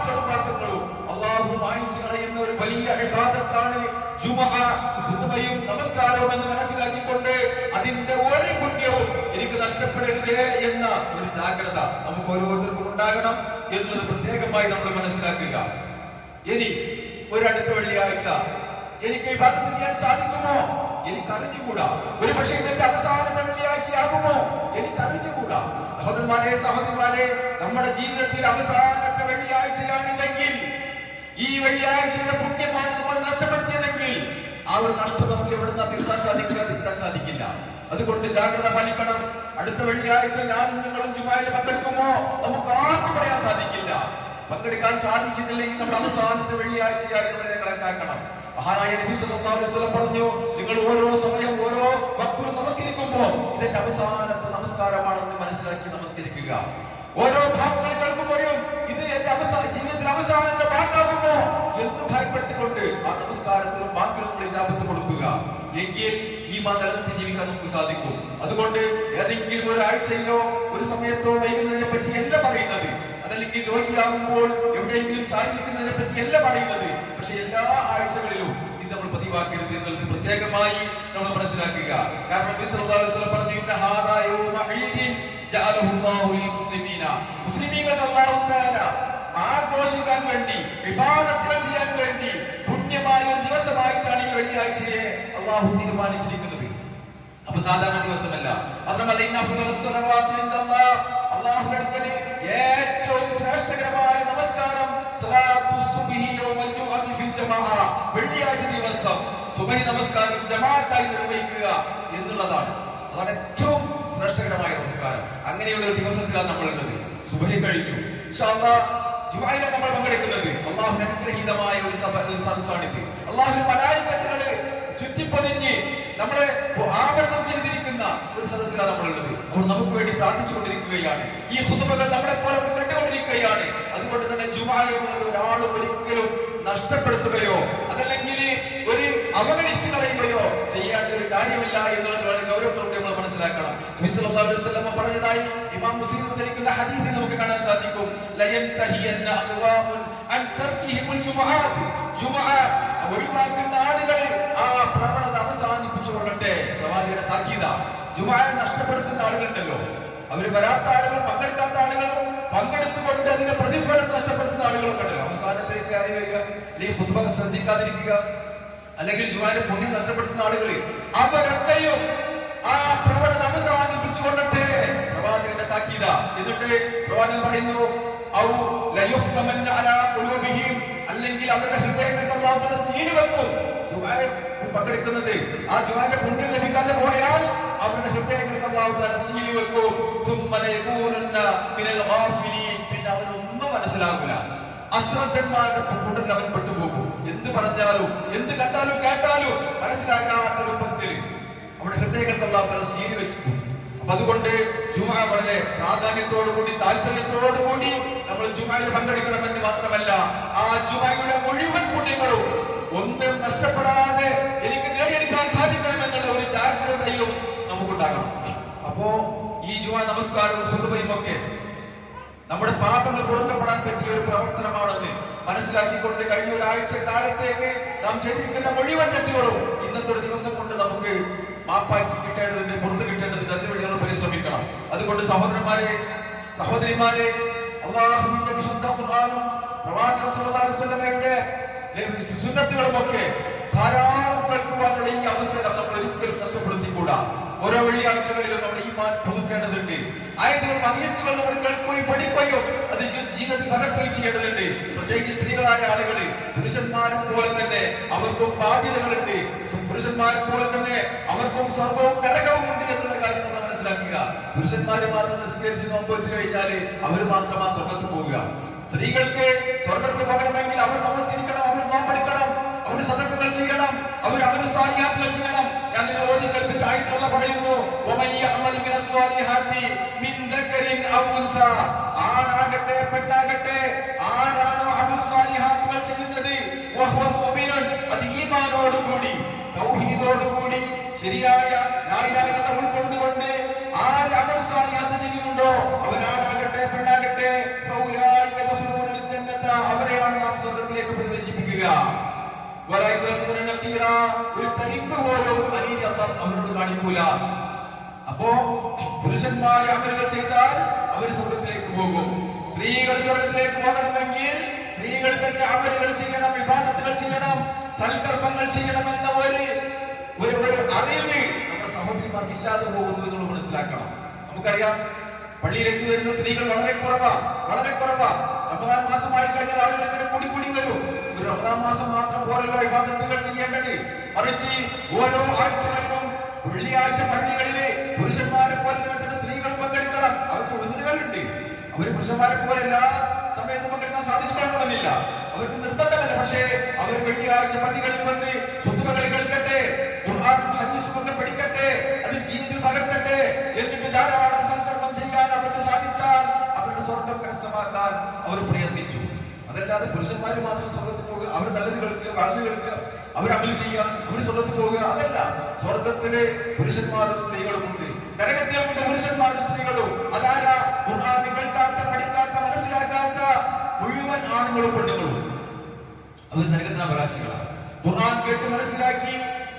ചെറുപാത്രങ്ങളും അല്ലാഹു മായ്ച്ചു കളയുന്ന ഒരു വലിയ ഇബാദത്താണ് ജുമുഅ. ഖുതുബയും നമസ്കാരവും എന്ന് മനസ്സിലാക്കിക്കൊണ്ട് അതിന്റെ ഒരു പുണ്യവും എനിക്ക് നഷ്ടപ്പെടരുതേ എന്ന ഒരു ജാഗ്രത നമുക്ക് ഓരോരുത്തർക്കും ഉണ്ടാകണം എന്നത് പ്രത്യേകമായി നമ്മൾ മനസ്സിലാക്കുക. ഇനി ഒരടുത്ത വെള്ളിയാഴ്ച എനിക്ക് ഇബാദത്ത് ചെയ്യാൻ സാധിക്കുമോ? എനിക്കറിഞ്ഞുകൂടാ. ഒരു പക്ഷേ ഇതിന്റെ അവസാനത്തെ വെള്ളിയാഴ്ചയാകുമോ? എനിക്കറിഞ്ഞുകൂടാ. സഹോദരന്മാരെ സഹോദരിമാരെ, നമ്മുടെ ജീവിതത്തിൽ അവസാനത്തെ വെള്ളിയാഴ്ചയാണില്ലെങ്കിൽ ഈ വെള്ളിയാഴ്ചയുടെ പുണ്യമാണ് നമ്മൾ നഷ്ടപ്പെടുത്തിയതെങ്കിൽ ആ ഒരു നഷ്ടം നമുക്ക് എവിടുന്ന് തിരുത്താൻ സാധിക്കില്ല. അതുകൊണ്ട് ജാഗ്രത പാലിക്കണം. അടുത്ത വെള്ളിയാഴ്ച ഞാനും നിങ്ങളും ജുമായിൽ പങ്കെടുക്കുമോ നമുക്ക് ആർക്കും പറയാൻ സാധിക്കില്ല. പങ്കെടുക്കാൻ സാധിച്ചിട്ടില്ലെങ്കിൽ നമ്മുടെ അവസാനത്തെ വെള്ളിയാഴ്ചയായി നമ്മളെ കണക്കാക്കണം. മഹാനായ നബി സല്ലല്ലാഹു അലൈഹി വസല്ലം പറഞ്ഞു, നിങ്ങൾ ഓരോ സമയം ഓരോ വക്തിലും നമസ്കരിക്കുമ്പോൾ ഇതിന്റെ അവസാനത്തെ നമസ്കാരമാണെന്ന് മനസ്സിലാക്കി നമസ്കരിക്കുക. ഓരോ ഭാഗങ്ങൾ കേൾക്കുമ്പോഴും ഇത് എന്റെ ജീവിതത്തിൽ അവസാനത്തെ ഭാഗമാകുമോ എന്ന് ഭയപ്പെട്ടുകൊണ്ട് ആ നമസ്കാരത്തിലും വാക്കിലും നമ്മൾ ഇജാബത്ത് കൊടുക്കുക. എങ്കിൽ ഈ നിലനിർത്തി ജീവിക്കാൻ നമുക്ക് സാധിക്കും. അതുകൊണ്ട് ഏതെങ്കിലും ഒരാഴ്ചയിലോ ഒരു സമയത്തോ വൈകുന്നതിനെ പറ്റിയല്ല പറയുന്നത്, അതല്ലെങ്കിൽ രോഗിയാകുമ്പോൾ എവിടെയെങ്കിലും ചാരിക്കുന്നതിനെ പറ്റിയല്ല പറയുന്നത്. പക്ഷെ എല്ലാ ആഴ്ചകളിലും ഇത് നമ്മൾ പതിവാക്കരുത് എന്നുള്ളത് പ്രത്യേകമായി നമ്മൾ മനസ്സിലാക്കുക. കാരണം നബി സല്ലല്ലാഹു അലൈഹി വസല്ലം പറഞ്ഞു, ഇന്ന ഹാദാ യൗമ ഈദിൻ ജഅലഹു അല്ലാഹു ലിൽ മുസ്ലിമീന, മുസ്ലിമീങ്ങൾക്ക് അല്ലാഹു തആല ആഘോഷിക്കാൻ വേണ്ടി, ഇബാദത്തുകൾ ചെയ്യാൻ വേണ്ടി പുണ്യമായ ഒരു ദിവസമായിട്ടാണ് ഈ വെള്ളിയാഴ്ചയെ അല്ലാഹു തീരുമാനിച്ചിരിക്കുന്നത്. അപ്പൊ സാധാരണ ദിവസമല്ല. മാത്രമല്ല അല്ലാഹുവിന്റെ അടുക്കൽ ഏറ്റവും ശ്രേഷ്ഠകരമായ നമസ്കാരം വെള്ളിയാഴ്ച ദിവസം സുബഹി നമസ്കാരം ജമാഅത്തായി നിർവഹിക്കുക എന്നുള്ളതാണ്. അതാണ് ഏറ്റവും ശ്രേഷ്ഠകരമായ നമസ്കാരം. അങ്ങനെയുള്ള ഒരു ദിവസത്തിലാണ് നമ്മൾ ഉള്ളത്. സുബഹി കഴിഞ്ഞു, ഇൻഷാ അല്ലാഹ് ജുമഅയിലാണ് നമ്മൾ പങ്കെടുക്കുന്നത്. അല്ലാഹുവിന്റെ അനുഗ്രഹീതമായ ഒരു സദസ്സാണിത്. അല്ലാഹുവിന്റെ മലായികത്തുകള് ചുറ്റിപ്പതിഞ്ഞ് നമ്മളെ ആവരണം ചെയ്തിരിക്കുന്ന ഒരു സദസ്സിലാണ് നമ്മളുള്ളത്. അപ്പോൾ നമുക്ക് വേണ്ടി പ്രാർത്ഥിച്ചുകൊണ്ടിരിക്കുകയാണ്. ഈ ഖുതുബകൾ നമ്മളെ പോലെ കണ്ടുകൊണ്ടിരിക്കുകയാണ്. അതുകൊണ്ട് തന്നെ ജുമഅ എന്നുള്ളത് ഒരാളും ഒരിക്കലും നഷ്ടപ്പെടുത്തുകയോ അതല്ലെങ്കിൽ ഒരു അവഗണിച്ചു കളയുകയോ ചെയ്യേണ്ട ഒരു കാര്യമില്ല എന്നുള്ളത് വളരെ ഗൗരവത്തോടെ നമ്മൾ മനസ്സിലാക്കണം. നബി സല്ലല്ലാഹു അലൈഹി വസല്ലം പറഞ്ഞതായി ഇമാം മുസ്ലിം ഉദ്ധരിക്കുന്ന ഹദീസിൽ നമുക്ക് കാണാൻ സാധിക്കും, ലയൻതഹിയന്ന അഖ്വാമുൻ അൻ തർകിഹിൽ ജുമുഅത്ത്, ജുമുഅ ഒഴിവാക്കുന്ന ആളുകൾ ആ പ്രവണത അവസാനിപ്പിച്ചുകൊള്ളട്ടെ. പ്രവാചകന്റെ താക്കീത. ജുമുഅ നഷ്ടപ്പെടുത്തുന്ന ആളുകളുണ്ടല്ലോ, അവര് വരാത്ത ആളുകളും പങ്കെടുക്കാത്ത ആളുകളും പങ്കെടുത്തുകൊണ്ട് അതിന്റെ പ്രതിഫലം നഷ്ടപ്പെടുത്തുന്ന ആളുകളൊക്കെ ഉണ്ടല്ലോ. അവസാനത്തേക്ക് അറിയ വരിക, അല്ലെങ്കിൽ ഖുതുബ ശ്രദ്ധിക്കാതിരിക്കുക, അല്ലെങ്കിൽ ജുമുഅയുടെ പുണ്യം നഷ്ടപ്പെടുത്തുന്ന ആളുകൾ, അവരൊക്കെയും ആ പ്രവണത അവസാനിപ്പിച്ചുകൊള്ളട്ടെ. പ്രവാചകന്റെ താക്കീത. എന്നിട്ട് പ്രവാചകൻ പറയുന്നു, ഔ ലയുഹ്തമന്ന അലാ ഖുലൂബിഹിം, അല്ലെങ്കിൽ അവരുടെ ഹൃദയങ്ങൾക്ക് അല്ലാഹു തആല സീൽ വെക്കും. ജുമുഅ പങ്കെടുക്കുന്നത് ആ ജുമുഅയുടെ പുണ്യം ലഭിക്കാതെ പോയാൽ അവരുടെ ഹൃദയങ്ങൾക്ക് അല്ലാഹു തആല സീൽ വെക്കും. തുമ്മ ലയകൂനുന്ന മിനൽ ഗാഫിലീൻ, പിന്നെ അവനൊന്നും മനസ്സിലാകില്ല. അശ്രദ്ധന്മാരുടെ കൂട്ടത്തിൽ അവൻ പെട്ടുപോകും. എന്ത് പറഞ്ഞാലും എന്ത് കണ്ടാലും കേട്ടാലും മനസ്സിലാക്കാത്ത രൂപത്തിൽ അവരുടെ ഹൃദയങ്ങൾക്ക് അല്ലാഹു തആല സീൽ വെച്ചു. അപ്പൊ അതുകൊണ്ട് ജുമുഅ വളരെ പ്രാധാന്യത്തോടുകൂടി താല്പര്യത്തോടുകൂടി നമ്മൾ ജുമുഅയിൽ പങ്കെടുക്കണമെന്ന് മാത്രമല്ല, ആ ജുമുഅയുടെ മുഴുവൻ പുണ്യങ്ങളും ഒന്നും നഷ്ടപ്പെടാതെ എനിക്ക് നേടിയെടുക്കാൻ സാധിക്കണമെന്നുള്ള ഒരു ജാഗ്രതയും നമുക്കുണ്ടാകണം. അപ്പോ ഈ ജുമുഅ നമസ്കാരവും ഖുതുബയും ഒക്കെ നമ്മുടെ പാപങ്ങൾ പൊറുക്കപ്പെടാൻ പറ്റിയ ഒരു പ്രവർത്തനമാണെന്ന് മനസ്സിലാക്കിക്കൊണ്ട് കഴിഞ്ഞ ഒരാഴ്ച കാലത്തേക്ക് നാം ചെയ്തിരിക്കുന്ന മുഴുവൻ തെറ്റുകളും ഇന്നത്തെ ഒരു ദിവസം കൊണ്ട് നമുക്ക് മാപ്പാക്കി കിട്ടേണ്ടതുണ്ട്, പുറത്തു കിട്ടേണ്ടതുണ്ട്. അതിനുവേണ്ടി നമ്മൾ പരിശ്രമിക്കണം. അതുകൊണ്ട് സഹോദരന്മാരെ, സഹോദരിമാരെ, അല്ലാഹുവിന്റെ വിശുദ്ധ ഖുർആനും പ്രവാചകൻ സല്ലല്ലാഹു അലൈഹി വസല്ലമയുടെ സുന്നത്തുകളും ഒക്കെ ധാരാളം കേൾക്കുവാനുള്ള ഈ അവസരം നമ്മൾ ഒരിക്കലും നഷ്ടപ്പെടുത്തിക്കൂടാ. ഓരോ വെള്ളിയാഴ്ചകളിലും നമ്മുടെ ഈമാൻ പുതുക്കേണ്ടതുണ്ട്. ആയതുകൾ ഹദീസുകൾ നമ്മൾ കേൾക്കുകയും പഠിക്കുകയും അത് ജീവിതത്തിൽ പകർത്തുകയും ചെയ്യേണ്ടതുണ്ട്. പ്രത്യേകിച്ച് സ്ത്രീകളായ ആളുകൾ, പുരുഷന്മാരെ പോലെ തന്നെ അവർക്കും ബാധ്യതകളുണ്ട്. പുരുഷന്മാരെ പോലെ തന്നെ അവർക്കും സ്വർഗവും നരകവും ഉണ്ട് എന്നുള്ള കാര്യം നമ്മൾ മനസ്സിലാക്കുക. പുരുഷന്മാര് മാത്രം നിസ്കരിച്ച് നോമ്പ് കഴിഞ്ഞാൽ അവർ മാത്രം ആ സ്വർഗത്തിൽ പോവുക. സ്ത്രീകൾക്ക് സ്വർഗത്തിൽ പോകണമെങ്കിൽ അവർ നമസ്കരിക്കണം, അവർ നോമ്പെടുക്കണം, അവർ സദഖകൾ ചെയ്യണം, അവർ അമൽ സ്വാലിഹാത്തുകൾ ചെയ്യണം. ഞാൻ നിന്നെ ഓതി കൽപ്പിച്ച ആയത്തുള്ള പറയുന്നു, ആണാകട്ടെ പെണ്ണാകട്ടെ, ആരാണോ അമൽ സ്വാലിഹാത്തുകൾ ചെയ്യുന്നത് അത് ഈമാനോടുകൂടി തൗഹീദോടുകൂടി ശരിയായ ലാ ഇലാഹ ഇല്ലല്ലാഹ് ഉൾക്കൊണ്ടുകൊണ്ട് ആര് അമൽ സ്വാലിഹാത്ത് ചെയ്യുന്നുണ്ടോ അവരാണാകട്ടെ പെണ്ണാകട്ടെ അവരെയാണ് നാം സ്വർഗത്തിലേക്ക് പ്രവേശിപ്പിക്കുക. ഒരു തരിപ്പ് പോലും അനീതി അവരോട് കാണിക്കൂല. അപ്പോ പുരുഷന്മാർ അമലുകൾ ചെയ്താൽ അവർ സ്വർഗത്തിലേക്ക് പോകും. സ്ത്രീകൾ സ്വർഗത്തിലേക്ക് പോകണമെങ്കിൽ സ്ത്രീകൾ തന്നെ അമലുകൾ ചെയ്യണം, വിവാദത്തുകൾ ചെയ്യണം, സൽക്കർമ്മങ്ങൾ ചെയ്യണമെന്ന ഒരു അറിവ് നമ്മുടെ സഹോദരിമാർക്ക് ഇല്ലാതെ പോകുന്നു എന്ന് മനസ്സിലാക്കണം. നമുക്കറിയാം, പള്ളിയിലേക്ക് വരുന്ന സ്ത്രീകൾ വളരെ കുറവാ. റമദാൻ മാസമായി കഴിഞ്ഞാൽ ആളുകൾ ഇങ്ങനെ കൂടി കൂടി വരും. ഒരു റമദാൻ മാസം മാത്രം പോലല്ലോ ഇബാദത്തുകൾ ചെയ്യേണ്ടത്, മറിച്ച് ഓരോ ആഴ്ചകളിലും വെള്ളിയാഴ്ച പള്ളികളിലെ പുരുഷന്മാരെ പോലെ തന്നെ സ്ത്രീകൾ പങ്കെടുക്കണം. അവർക്ക് ഉദരകളുണ്ട്. അവര് പുരുഷന്മാരെ പോലെ എല്ലാ സമയത്തും പങ്കെടുക്കാൻ സാധിച്ചണമെന്നില്ല, അവർക്ക് നിർബന്ധമല്ല. പക്ഷേ അവർ വെള്ളിയാഴ്ച പള്ളികളിൽ വന്ന് ഖുത്ബകൾ കേൾക്കട്ടെ, ഖുർആൻ ഹദീസും ഒക്കെ പഠിക്കട്ടെ, അത് ജീവിതത്തിൽ പകർത്തട്ടെ. എന്നിട്ട് ധാരാളം സൽക്കർമ്മം ചെയ്യാൻ അവർക്ക് സാധിച്ചാൽ അവരുടെ സ്വർഗം കരസ്ഥമാക്കാൻ അവർ പ്രയത്നിച്ചു. അതല്ലാതെ പുരുഷന്മാര് മാത്രം സ്വർഗത്തിൽ പോകുക, അവർ നല്ലത് കേൾക്കുക, വളർന്നു കേൾക്കുക, അവർ അമൽ ചെയ്യുക, അവർ സ്വർഗത്തിൽ പോവുക, അതല്ല. സ്വർഗത്തിലെ പുരുഷന്മാരും സ്ത്രീകളും ഉണ്ട്, നരകത്തിലുമുണ്ട് പുരുഷന്മാരും സ്ത്രീകളും. അതാരാ? ഖുർആൻ കേൾക്കാത്ത, പഠിക്കാത്ത, മനസ്സിലാക്കാത്ത മുഴുവൻ ആണുങ്ങളും പെണ്ണുങ്ങളും അവർ നരകത്തിന് അവകാശികളാണ്. ഖുർആൻ കേട്ട് മനസ്സിലാക്കി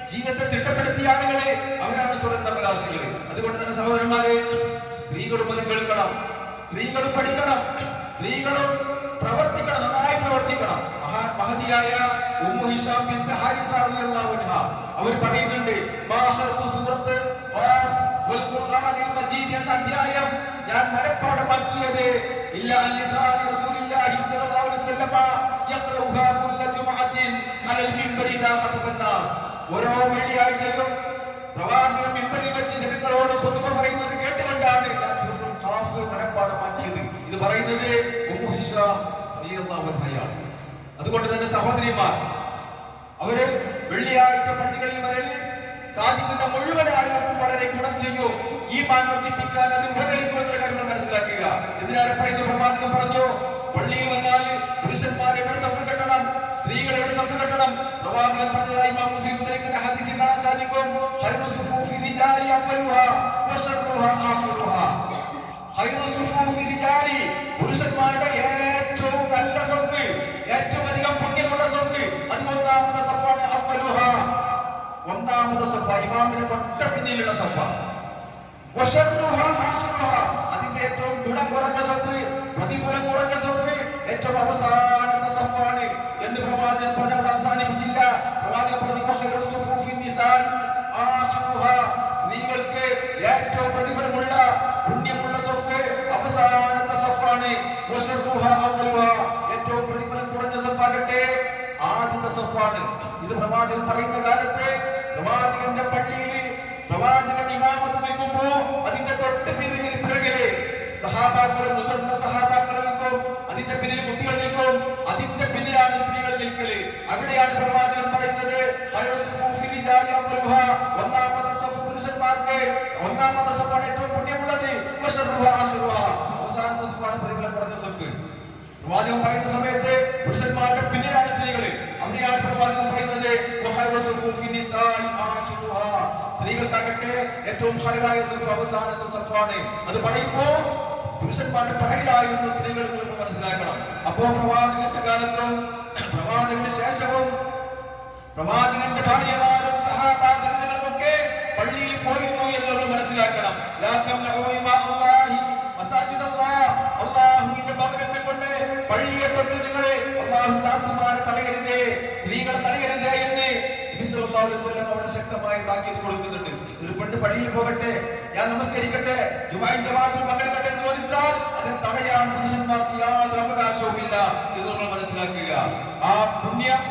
ജീവിതത്തെ തിട്ടപ്പെടുത്തിയ ആളുകളെ അവരാണ് സ്വർഗത്തിന്റെ അവകാശികൾ. അതുകൊണ്ട് തന്നെ സഹോദരന്മാരെ, സ്ത്രീകളും അത് കേൾക്കണം, സ്ത്രീകളും പഠിക്കണം, സ്ത്രീകളും പ്രവർത്തിക്കണം, നന്നായി പ്രവർത്തിക്കണം. മഹതിയായ ഉമ്മു ഹിഷാം ബിൻത് ഹാരിസ റളിയല്ലാഹു അൻഹ അവർ പറയുന്നുണ്ട്, സൂറത്ത് ഖാഫ് വൽ ഖുർആനിൽ മജീദ് എന്ന അധ്യായം ഞാൻ മനഃപാഠമാക്കിയത് ഇല്ല ലിസാനി റസൂലുള്ളാഹി സ്വല്ലല്ലാഹു അലൈഹി വസല്ലം യഖറഉഹാ കുല്ല ജുമഅത്തിൻ അലൽ മിൻബരി ഇദാ ഖതബൻ നാസ്. ഓരോ വെള്ളിയാഴ്ചയിലും പ്രവാചകൻ മിൻബറിൽ വെച്ച് ജനങ്ങളോട് ഖുത്ബ പറയുന്നത് കേട്ടുകൊണ്ടാണ് ഞാൻ സൂറത്തുൽ ഖാഫ് മനഃപാഠമാക്കിയത്. ഇത് പറയുന്നത് ഉമ്മു ഹിഷാം റളിയല്ലാഹു അൻഹയാണ്. അതുകൊണ്ട് തന്നെ സഹോദരിമാർ, അവര് വെള്ളിയാഴ്ച പള്ളികളിൽ വരല് സാധിക്കുന്ന മുഴുവൻ ആളുകൾക്കും വളരെ ഗുണം ചെയ്യും. ഈമാൻ വർദ്ധിപ്പിക്കാൻ അത് ഉപകരിക്കുമെന്നുള്ള കാര്യം മനസ്സിലാക്കുക. ഇതിനാലെ പറയുന്ന പ്രവാചകൻ പറഞ്ഞു, പള്ളിയിൽ വന്നാൽ പുരുഷന്മാർ എവിടെ സഫർ കെട്ടണം, സ്ത്രീകൾ എവിടെ സഫർ കെട്ടണം. പ്രവാചകൻ പറഞ്ഞതായി ഇമാം മുസ്ലിം ഉദ്ധരിക്കുന്ന ഹദീസിൽ കാണാൻ സാധിക്കും, ഖൈറു സുഫൂഫി റിജാലി അവ്വലുഹാ വശർറുഹാ ആഖിറുഹാ. ഖൈറു സുഫൂഫി റിജാലി, പുരുഷന്മാരുടെ ഏറ്റവും നല്ല സഫ്, ഏറ്റവും അധികം പുണ്യമുള്ള സഫ്, അത് ഒന്നാമത്തെ സഫാണ്. അവ്വലുഹാ, ഒന്നാമത്തെ സഫ, ഇമാമിന്റെ തൊട്ട പിന്നിലുള്ള സഫ. വശർറുഹാ ആഖിറുഹാ, അതിന്റെ ഏറ്റവും ഗുണം കുറഞ്ഞ സഫ്, പ്രതിഫലം കുറഞ്ഞ സഫ് ഏറ്റവും അവസാനത്തെ സഫാണ് എന്ന് പ്രവാചകൻ പറഞ്ഞത് അവസാനിപ്പിച്ചില്ല. പ്രവാചകൻ പറഞ്ഞു, ഖൈറു സുഫൂഫി നിസാഇ ആഖിറുഹാ, സ്ത്രീകൾക്ക് ഏറ്റവും പ്രതിഫലമുള്ള പുണ്യമുള്ള സഫ് അവസാനത്തെ സഫാണ്. വശർറുഹാ അവ്വലുഹാ, ഏറ്റവും പ്രതിഫലം കുറഞ്ഞ സഫാകട്ടെ ആദ്യത്തെ സഫാണ്. ഇത് പ്രവാചകൻ പറയുന്ന കാലത്ത് പ്രവാചകന്റെ പള്ളിയിൽ പ്രവാചകൻ ഇമാമത്ത് നിൽക്കുമ്പോ അതിന്റെ തൊട്ട് പിറകില് സഹാബാക്കളും മുതിർന്ന സഹാബാക്കൾ നിൽക്കും, അതിന്റെ പിന്നിൽ കുട്ടികൾ നിൽക്കും, അതിന്റെ പിന്നിലാണ് സ്ത്രീകൾ നിൽക്കല്. അവിടെയാണ് പ്രവാചകൻ പറയുന്നത്, ഒന്നാമത്തെ സഫ് പുരുഷന്മാർക്ക് ഒന്നാമത്തെ സഫാണ് ഏറ്റവും പുണ്യമുള്ളത്, അവസാനത്തെ സഫാണ് പ്രതിഫലം കുറഞ്ഞ സഫ്. പ്രവാചകൻ പറയുന്ന സമയത്ത് പുരുഷന്മാരുടെ പിന്നിലാണ് സ്ത്രീകള്. അവിടെയാണ് പ്രവാചകൻ പറയുന്നത്, സ്ത്രീകൾക്കാകട്ടെ ഏറ്റവും ഹൈറായ സഫ് അവസാനത്തെ സഫാണ്. അത് പറയുമ്പോ പുരുഷന്മാരുടെ പിറകിലായിരുന്നു സ്ത്രീകൾ എന്ന് മനസ്സിലാക്കണം. അപ്പോ പ്രവാചകന്റെ കാലത്തും പ്രവാചകന്റെ ശേഷവും പ്രവാചകന്റെ ഭാര്യമാരും സഹാബാക്കളുമൊക്കെ പള്ളിയിൽ പോയിരുന്നു എന്നുള്ളത് മനസ്സിലാക്കണം. അള്ളാഹുവിന്റെ ഭവനത്തെ കൊണ്ട് പള്ളിയെ തൊട്ട് നിങ്ങളെ അള്ളാഹു ദാസന്മാരെ തടയരുതേ, സ്ത്രീകളെ തടയരുതേ എന്ന് നബി സല്ലല്ലാഹു അലൈഹി വസല്ലം അവിടെ ശക്തമായി താക്കീത് കൊടുക്കുന്നുണ്ട്. ഒരു പെണ്ണ് പള്ളിയിൽ പോകട്ടെ, ഞാൻ നമസ്കരിക്കട്ടെ, ജുമാഇൻ ജമാഅത്തിൽ പങ്കെടുക്കട്ടെ എന്ന് ചോദിച്ചാൽ അതിനെ തടയാൻ പുരുഷന്മാർക്ക് യാതൊരു അവകാശവുമില്ല എന്ന് നമ്മൾ മനസ്സിലാക്കുക. ആ പുണ്യം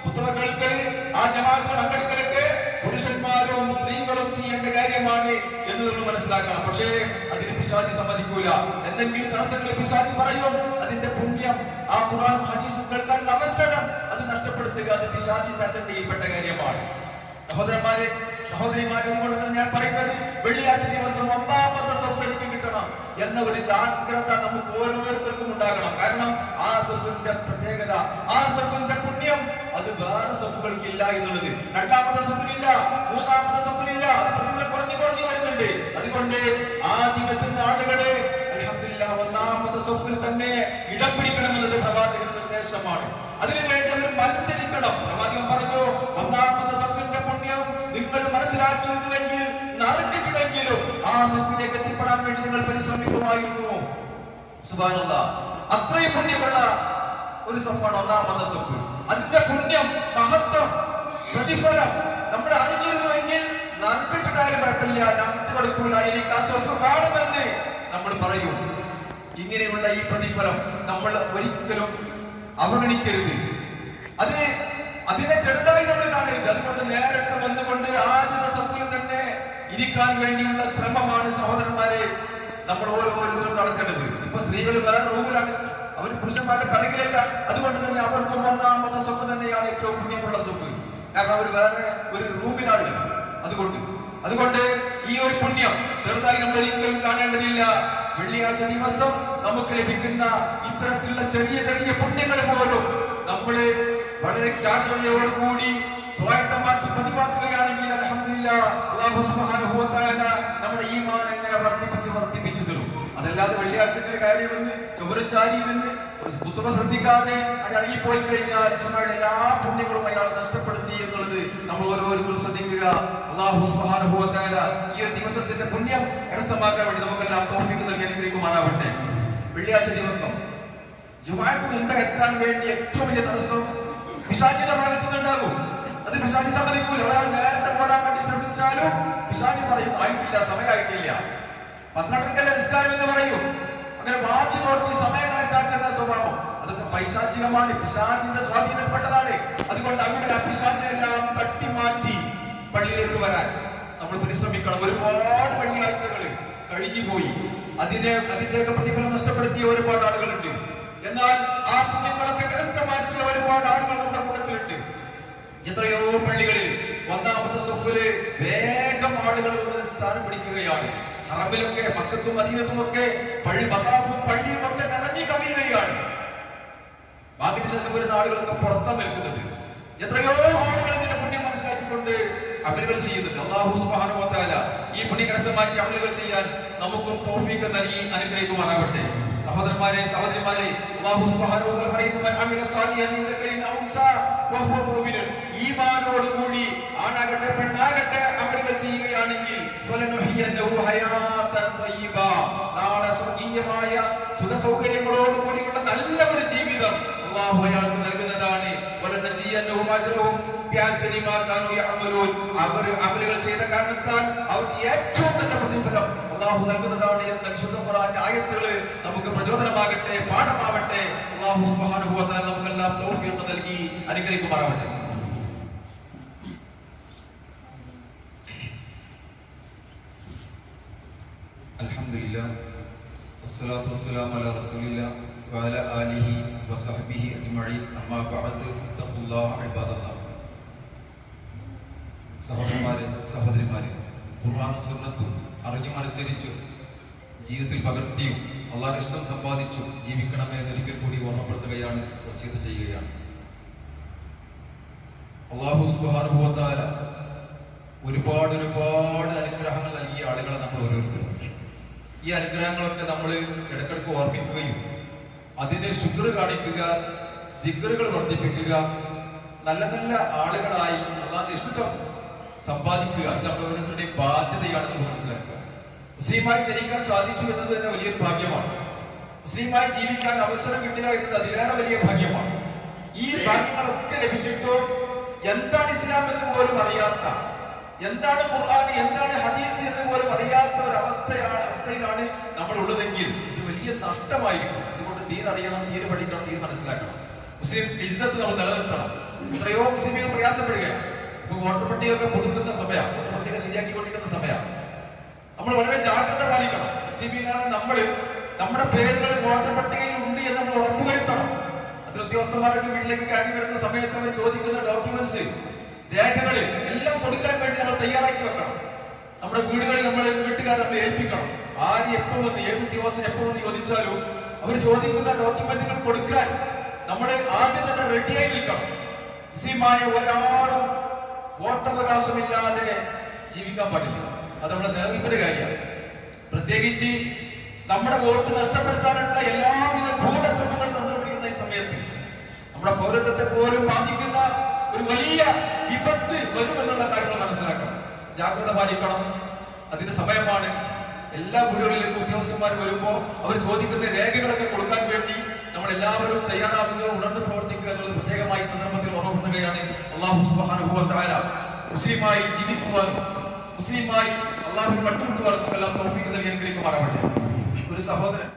ഖുത്ബകൾക്ക്, ആ ജമാഅത്തിൽ പങ്കെടുക്കലൊക്കെ പുരുഷന്മാരും സ്ത്രീകളും ചെയ്യേണ്ട കാര്യമാണ് എന്ന് നമ്മൾ മനസ്സിലാക്കണം. പക്ഷേ അതിന് പിശാചി സമ്മതിക്കൂല. എന്തെങ്കിലും തടസ്സങ്ങൾ പിശാചി പറയും. അതിന്റെ പുണ്യം, ആ ഖുർആൻ ഹദീസും കേൾക്കാനുള്ള അവസരം അത് നഷ്ടപ്പെടുത്തുക, അത് പിശാചിന്റെ അജണ്ടയിൽപ്പെട്ട കാര്യമാണ്. സഹോദരന്മാരെ, സഹോദരിമാരെ, അതുകൊണ്ട് തന്നെ ഞാൻ പറയുന്നത്, വെള്ളിയാഴ്ച ദിവസം ഒന്നാമത്തെ സഫ് എനിക്ക് കിട്ടണം എന്ന ഒരു ജാഗ്രത നമുക്ക് ഓരോരുത്തർക്കും ഉണ്ടാകണം. കാരണം ആ സഫിന്റെ പ്രത്യേകത, ആ സഫിന്റെ പുണ്യം അത് വേറെ സഫുകൾക്കില്ല എന്നുള്ളത്. രണ്ടാമത്തെ സഫിലില്ല, മൂന്നാമത്തെ സഫിലില്ല, പ്രതിഫലം കുറഞ്ഞു വരുന്നുണ്ട്. അതുകൊണ്ട് ആദ്യം എത്തുന്ന ആളുകളെ അൽഹംദുലില്ലാഹ് ഒന്നാമത്തെ സഫിൽ തന്നെ ഇടം പിടിക്കണമെന്നത് പ്രവാചകന്റെ നിർദ്ദേശമാണ്. അതിനുവേണ്ടി അവർ മത്സരിക്കണം. പ്രവാചകൻ പറഞ്ഞു, ഒന്നാമത്തെ സഫിന്റെ പുണ്യം നിങ്ങൾ മനസ്സിലാക്കിയിരുന്നുവെങ്കിൽ, നടത്തിയിട്ടെങ്കിലും ആ സഫിലേക്ക് എത്തിപ്പെടാൻ വേണ്ടി നിങ്ങൾ പരിശ്രമിക്കുമായിരുന്നു. സുബ്ഹാനല്ലാഹ്, അത്രയും പുണ്യമുള്ള ഒരു സഫാണ് ഒന്നാമത്തെ സഫ്. അതിന്റെ പുണ്യം, മഹത്വം, പ്രതിഫലം നമ്മൾ അറിഞ്ഞിരുന്നുവെങ്കിൽ നടത്തിയിട്ടാലും കുഴപ്പമില്ല, നമുക്ക് കൊടുക്കൂല, എനിക്ക് ആ സഫ് വേണമെന്ന് നമ്മൾ പറയും. ഇങ്ങനെയുള്ള ഈ പ്രതിഫലം നമ്മൾ ഒരിക്കലും അവഗണിക്കരുത്. അതിനെ ചെറുതായി നമ്മൾ കാണരുത്. അതുകൊണ്ട് നേരത്തെ വന്നുകൊണ്ട് ആദ്യത്തെ സഫിൽ തന്നെ ഇരിക്കാൻ വേണ്ടിയുള്ള ശ്രമമാണ് സഹോദരന്മാരെ നമ്മൾ ഓരോരുത്തരും നടത്തേണ്ടത്. ഇപ്പൊ സ്ത്രീകൾ വേറെ റൂമിലാണ്, അവർ പുരുഷന്മാരുടെ പിറകിലല്ല. അതുകൊണ്ട് തന്നെ അവർക്കും ഒന്നാമത്തെ സഫ് തന്നെയാണ് ഏറ്റവും പുണ്യമുള്ള സഫ്. കാരണം അവർ വേറെ ഒരു റൂമിലാണ്. അതുകൊണ്ട് ഈ ഒരു പുണ്യം ചെറുതായി നമ്മൾ ഒരിക്കലും കാണേണ്ടതില്ല. വെള്ളിയാഴ്ച ദിവസം നമുക്ക് ലഭിക്കുന്ന ഇത്തരത്തിലുള്ള ചെറിയ ചെറിയ പുണ്യങ്ങൾ പോലും നമ്മള് വളരെ ജാഗ്രതയോടുകൂടി സ്വായത്തമാക്കി പതിവാക്കുകയാണെങ്കിൽ അൽഹംദുലില്ലാഹ് അല്ലാഹു സുബ്ഹാനഹു വ തആല നമ്മുടെ ഈമാൻ എങ്ങനെ വർദ്ധിപ്പിച്ചു തരും. അതല്ലാതെ വെള്ളിയാഴ്ചത്തിന്റെ കാര്യമെന്ന് ചുമരച്ചാരി നിന്ന് കുത്തുബ ശ്രദ്ധിക്കാതെ അത് ഇറങ്ങിപ്പോയി കഴിഞ്ഞാൽ നമ്മുടെ എല്ലാ പുണ്യങ്ങളും അയാൾ നഷ്ടപ്പെടുത്തി എന്നുള്ളത് നമ്മൾ ഓരോരുത്തരും ശ്രദ്ധിക്കുക. അല്ലാഹു സുബ്ഹാനഹു വ തആല ഈ ഒരു ദിവസത്തിന്റെ പുണ്യം കരസ്ഥമാക്കാൻ വേണ്ടി നമുക്കെല്ലാം തൗഫീഖ് നൽകി അനുഗ്രഹിക്കുമാറാവട്ടെ. വെള്ളിയാഴ്ച ദിവസം ജുമുഅക്ക് മുമ്പ് എത്താൻ വേണ്ടി ഏറ്റവും വലിയ തടസ്സം പിശാചിന്റെ ഭാഗത്തുനിന്നുണ്ടാകും. അത് പിശാചി സമ്മതിക്കൂല. ഒരാൾ നേരത്തെ പോരാൻ വേണ്ടി ശ്രമിച്ചാലും പിശാചി പറയും ആയിട്ടില്ല, സമയമായിട്ടില്ല, 12 നിസ്കാരം എന്ന് പറയും. അങ്ങനെ വാച്ച് നോക്കി സമയം കണക്കാക്കേണ്ട സ്വഭാവം അതൊക്കെ പൈശാചികമാണ്, പിശാചിന്റെ സ്വാധീനപ്പെട്ടതാണ്. അതുകൊണ്ട് അങ്ങനെ പിശാചിനെല്ലാം തട്ടിമാറ്റി പള്ളിയിലേക്ക് വരാൻ നമ്മൾ പരിശ്രമിക്കണം. ഒരുപാട് വെള്ളിയാഴ്ചകൾ കഴിഞ്ഞുപോയി, അതിന്റെയൊക്കെ പ്രതിഫലം നഷ്ടപ്പെടുത്തിയ ഒരുപാട് ആളുകളുണ്ട്. എന്നാൽ ആ പുണ്യങ്ങളൊക്കെ കരസ്ഥമാക്കിയ ഒരുപാട് ആളുകൾ നമ്മുടെ കൂട്ടത്തിലുണ്ട്. എത്രയോ പള്ളികളിൽ ഒന്നാമത്തെ സഫില് വേഗം ആളുകൾ സ്ഥാനം പിടിക്കുകയാണ്. ഹറമിലൊക്കെ മക്കത്തും മദീനത്തും ഒക്കെ പള്ളിയും ഒക്കെ നിറഞ്ഞു കവിയുകയാണ്. ബാക്കിന് ശേഷം വരുന്ന ആളുകളൊക്കെ പുറത്താണ് നിൽക്കുന്നത്. എത്രയോ ആളുകൾ ഇതിന്റെ പുണ്യം മനസ്സിലാക്കിക്കൊണ്ട് അമലുകൾ ചെയ്യുന്നുണ്ട്. അല്ലാഹു സുബ്ഹാനഹു വ തആല ഈ പുണ്യ കരസ്ഥമാക്കി അമലുകൾ ചെയ്യാൻ നമുക്കും തൗഫീഖ് നൽകി അനുഗ്രഹിക്കുമാറാവട്ടെ. സഹോദരന്മാരെ, സഹോദരിമാരെ, അല്ലാഹു സുബ്ഹാനഹു വ തആല പറയുന്നു മൻ അമില സാലിഹൻ മിൻ ദക്കരിൻ ഔ ഉൻസാ വഹുവ മുഅ്മിനുൻ. ഈമാനോടുകൂടി ആണാകട്ടെ പെണ്ണാകട്ടെ അമലുകൾ ചെയ്യുകയാണെങ്കിൽ ഫലനുഹിയന്നഹു ഹയാതൻ തയ്യിബ, നാളെ സ്വർഗ്ഗീയമായ സുഖസൗകര്യങ്ങളോട് കൂടിയുള്ള നല്ല ഒരു ജീവിതം അല്ലാഹു അയാൾക്ക് നൽകുന്നതാണ്. വലനജിയന്നഹും അജ്റഹും ബിഅഹ്സനി മാ കാനൂ യഅമലൂൻ. അവർ അമലുകൾ ചെയ്ത കാരണത്താൽ അവർക്ക് ഏറ്റവും നല്ല പ്രതിഫലം അല്ലാഹു നൽകുന്നതാണ് എന്ന വിശുദ്ധ ഖുർആന്റെ ആയത്തുകൾ നമുക്ക് പ്രചോദനമാകട്ടെ, പാഠമാവട്ടെ. അല്ലാഹു സുബ്ഹാനഹു വ തആല നമുക്കെല്ലാം തൗഫീഖ് നൽകി അനുഗ്രഹിക്കുമാറാവട്ടെ. അൽഹംദുലില്ലാഹ് വസ്സലാത്തു വസ്സലാമു അലാ റസൂലില്ലാഹ് വഅലാ ആലിഹി വസഹ്ബിഹി അജ്മഈൻ. അമ്മാ ബഅദ് തഖുല്ലാഹ ഇബാദല്ലാഹ്. സഹോദരന്മാരെ, സഹോദരിമാരെ, ഖുർആനും സുന്നത്തും അറിഞ്ഞുമനുസരിച്ചു ജീവിതത്തിൽ പകർത്തിയും അല്ലാഹുവിന്റെ ഇഷ്ടം സമ്പാദിച്ചു ജീവിക്കണമേ എന്നൊരിക്കൽ കൂടി ഓർമ്മപ്പെടുത്തുകയാണ്, വസിയത്ത് ചെയ്യുകയാണ്. അല്ലാഹു സുബ്ഹാനഹു വ തആല ഒരുപാട് അനുഗ്രഹങ്ങൾ നൽകിയ ആളുകളെ നമ്മൾ ഓരോരുത്തരും. ഈ അനുഗ്രഹങ്ങളൊക്കെ നമ്മൾ ഇടയ്ക്കിടയ്ക്ക് ഓർമ്മിക്കുകയും അതിന് ശുക്ർ കാണിക്കുക, ദിക്റുകൾ വർദ്ധിപ്പിക്കുക, നല്ല നല്ല ആളുകളായി അല്ലാഹുവിന്റെ ഇഷ്ടം സമ്പാദിക്കുക, അത് നമ്മുടെ ഓരോരുത്തരുടെയും ബാധ്യതയാണെന്ന് മനസ്സിലാക്കുക. മുസ്ലിമായി ജനിക്കാൻ സാധിച്ചു എന്നത് തന്നെ വലിയൊരു ഭാഗ്യമാണ്. മുസ്ലിമായി ജീവിക്കാൻ അവസരം കിട്ടുക എന്നത് അതിലേറെ വലിയ ഭാഗ്യമാണ്. ഈ ഭാഗ്യങ്ങളൊക്കെ ലഭിച്ചിട്ടും എന്താണ് ഇസ്ലാം എന്ന് പോലും അറിയാത്ത, എന്താണ് ഖുർആൻ, എന്താണ് ഹദീസ് എന്ന് പോലും അറിയാത്ത ഒരു അവസ്ഥയിലാണ് നമ്മൾ ഉള്ളതെങ്കിൽ ഇത് വലിയ നഷ്ടമായിരിക്കും. അതുകൊണ്ട് ദീൻ അറിയണം, ദീൻ പഠിക്കണം, ദീൻ മനസ്സിലാക്കണം. മുസ്ലിം ഇസ്സത്ത് നമ്മൾ നിലനിർത്തണം. എത്രയോ മുസ്ലിമുകൾ പ്രയാസപ്പെടുകയാണ്. ഇപ്പൊ വോട്ടർ പട്ടികയൊക്കെ പുതുക്കുന്ന സമയം, വോട്ടർ പട്ടിക ശരിയാക്കിക്കൊണ്ടിരിക്കുന്ന സമയം നമ്മൾ വളരെ ജാഗ്രത പാലിക്കണം. മുസ്ലിമീങ്ങളാണ് നമ്മൾ, നമ്മുടെ പേരുകൾ വോട്ടർ പട്ടികയിൽ ഉണ്ട് എന്ന് നമ്മൾ ഉറപ്പുവരുത്തണം. അതിൽ ഉദ്യോഗസ്ഥന്മാരൊക്കെ വീട്ടിലേക്ക് കയറി വരുന്ന സമയത്ത് അവർ ചോദിക്കുന്ന ഡോക്യുമെന്റ്സ്, രേഖകൾ എല്ലാം കൊടുക്കാൻ വേണ്ടി നമ്മൾ തയ്യാറാക്കി വെക്കണം. നമ്മുടെ വീടുകളിൽ നമ്മൾ വീട്ടുകാരെ നമ്മൾ ഏൽപ്പിക്കണം. ആര് എപ്പോ വന്ന്, ഏത് ഉദ്യോഗസ്ഥൻ എപ്പോ വന്ന് ചോദിച്ചാലും അവർ ചോദിക്കുന്ന ഡോക്യുമെന്റുകൾ കൊടുക്കാൻ നമ്മൾ ആദ്യം തന്നെ റെഡിയായി നിൽക്കണം. മുസ്ലിമായ ഒരാളും വോട്ടവകാശമില്ലാതെ ജീവിക്കാൻ പാടില്ല. അത് നമ്മുടെ നിലനിൽപ്പിന്റെ കാര്യമാണ്. പ്രത്യേകിച്ച് നമ്മുടെ വോട്ട് നഷ്ടപ്പെടുത്താനുള്ള എല്ലാവിധ ഗൂഢശ്രമങ്ങൾ നടന്നുകൊണ്ടിരിക്കുന്ന ഈ സമയത്ത് നമ്മുടെ പൗരത്വത്തെ പോലും ബാധിക്കുന്ന ഒരു വലിയ വിപത്ത് വരുമെന്നുള്ള കാര്യങ്ങൾ മനസ്സിലാക്കണം. ജാഗ്രത പാലിക്കണം. അതിന്റെ സമയമാണ്. എല്ലാ വീടുകളിലേക്കും ഉദ്യോഗസ്ഥന്മാർ വരുമ്പോൾ അവർ ചോദിക്കുന്ന രേഖകളൊക്കെ കൊടുക്കാൻ വേണ്ടി നമ്മൾ എല്ലാവരും തയ്യാറാവുക, ഉണർന്ന് പ്രവർത്തിക്കുക എന്നുള്ളത് പ്രത്യേകമായി സന്ദർഭത്തിൽ ഓർമ്മപ്പെടുത്തുകയാണ്. അല്ലാഹു സുബ്ഹാനഹു വ തആല മുസ്ലിമായി ജീവിക്കുവാൻ, മുസ്ലിമായി അല്ലാഹുവിനെ കണ്ടുമുട്ടുവാൻ നമുക്കെല്ലാം തൗഫീഖ് നൽകി അനുഗ്രഹിക്കുമാറാവട്ടെ. ഒരു സഹോദരൻ